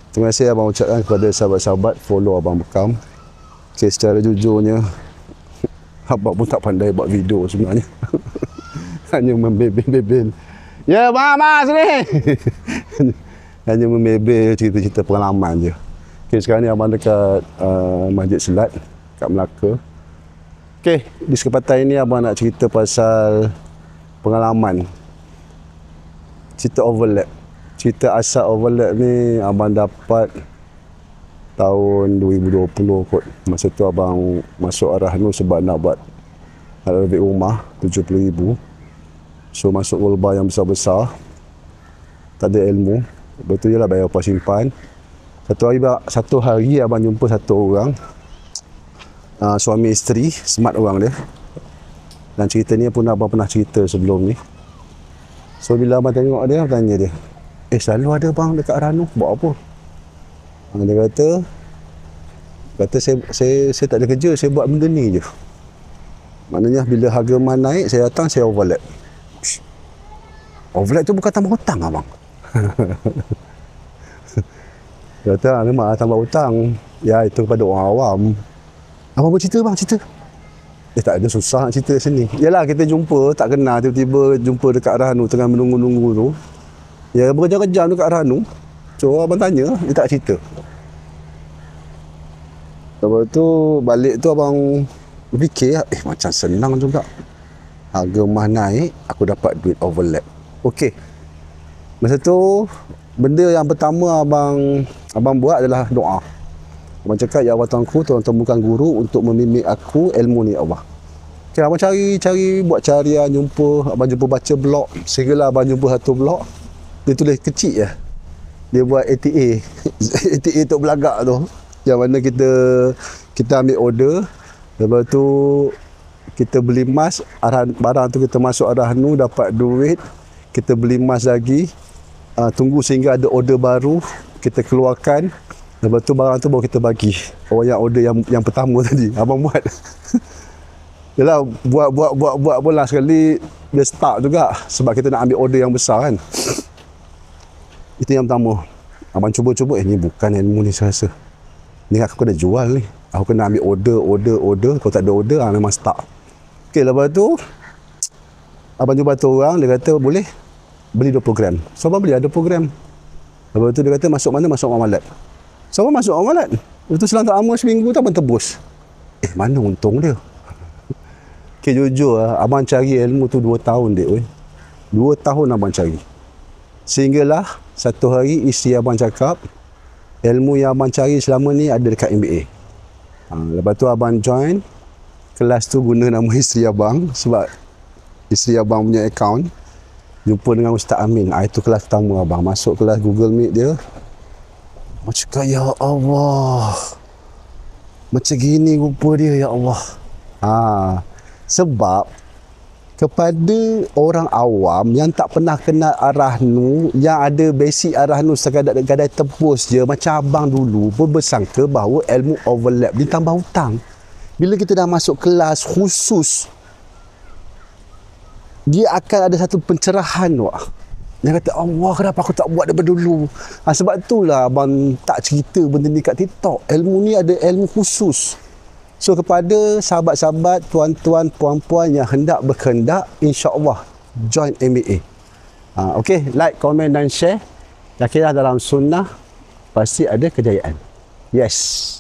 Terima kasih abang ucapkan kepada sahabat-sahabat follow abang Bekam. Okay, secara jujurnya abang pun tak pandai buat video sebenarnya. Hanya membebel-bebel. Ya, mama sini. Hanya membebel cerita-cerita pengalaman je. Okay, sekarang ni abang dekat Masjid Selat kat Melaka. Okay, di kesempatan ini abang nak cerita pasal pengalaman. Cerita overlap. Cerita asal overlap ni abang dapat tahun 2020 kot. Masa tu abang masuk Arahnu sebab nak buat renovate rumah 70,000. So masuk golba yang besar-besar. Tak ada ilmu. Betul je lah bayar upah simpan. Satu hari abang jumpa satu orang, suami isteri, smart orang dia. Dan cerita ni pun abang pernah cerita sebelum ni. So bila abang tengok dia, abang tanya dia, selalu ada bang dekat Arahnu, buat apa? Dia kata saya tak ada kerja, saya buat benda ni je. Maknanya bila harga emas naik, saya datang, saya overlap. Overlap tu bukan tambah hutang abang. Dia kata, memang tambah hutang. Ya, itu kepada orang awam. Abang bercerita bang, cerita. Tak ada, susah nak cerita sini. Yalah, kita jumpa, tak kenal, tiba-tiba jumpa dekat Arahnu, tengah menunggu-nunggu tu. Ya, berjam-jam dekat Arahnu. So, abang tanya, dia tak cerita. Lepas tu, balik tu abang fikir, macam senang juga. Harga emas naik, aku dapat duit overlap. Okey. Masa tu, benda yang pertama abang buat adalah doa. Abang cakap, ya Allah Tuhanku, tolong temukan guru untuk membimbing aku ilmu ni, Allah. Okay, abang cari buat carian, abang jumpa baca blog. Sehinggalah abang jumpa satu blog, dia tulis kecil je. Dia buat ATA. ATA untuk belagak tu. Yang mana kita ambil order, lepas tu kita beli emas, barang tu kita masuk Arahnu, dapat duit, kita beli emas lagi, tunggu sehingga ada order baru, kita keluarkan, lepas tu barang tu baru kita bagi orang yang order yang pertama tadi. Abang buat. Yalah, buat bola sekali dia start juga sebab kita nak ambil order yang besar kan. Itu yang pertama. Abang cuba-cuba, ni bukan ilmu ni saya rasa. Ni aku kena jual ni. Aku kena ambil order. Kalau tak ada order, memang start. Okey, lepas tu abang jumpa tu orang, dia kata boleh beli 20 gram. So abang beli 20 gram. Lepas tu dia kata masuk mana? Masuk Amalat. So abang masuk Amalat. Lepas tu selang tak lama seminggu tu abang tebus. Mana untung dia? Okey, jujur lah, abang cari ilmu tu 2 tahun dek. 2 tahun abang cari. Sehinggalah satu hari isteri abang cakap, ilmu yang abang cari selama ni ada dekat MBA. Lepas tu abang join kelas tu guna nama isteri abang sebab isteri abang punya account. Jumpa dengan Ustaz Amin. Itu kelas pertama abang. Masuk kelas Google Meet dia. Abang cakap, ya Allah, macam gini rupa dia, ya Allah. Sebab kepada orang awam yang tak pernah kenal Arahnu, yang ada basic Arahnu sekadar gadai tebus je, macam abang dulu bersangka bahawa ilmu overlap ditambah hutang. Bila kita dah masuk kelas khusus, dia akan ada satu pencerahan wah. Dia kata, Allah, kenapa aku tak buat daripada dulu? Sebab itulah abang tak cerita benda ni kat TikTok. Ilmu ni ada ilmu khusus. So kepada sahabat-sahabat, tuan-tuan, puan-puan yang hendak berkehendak, insya-Allah join MBA. Okey, like, komen dan share. Yakinlah dalam sunnah pasti ada kejayaan. Yes.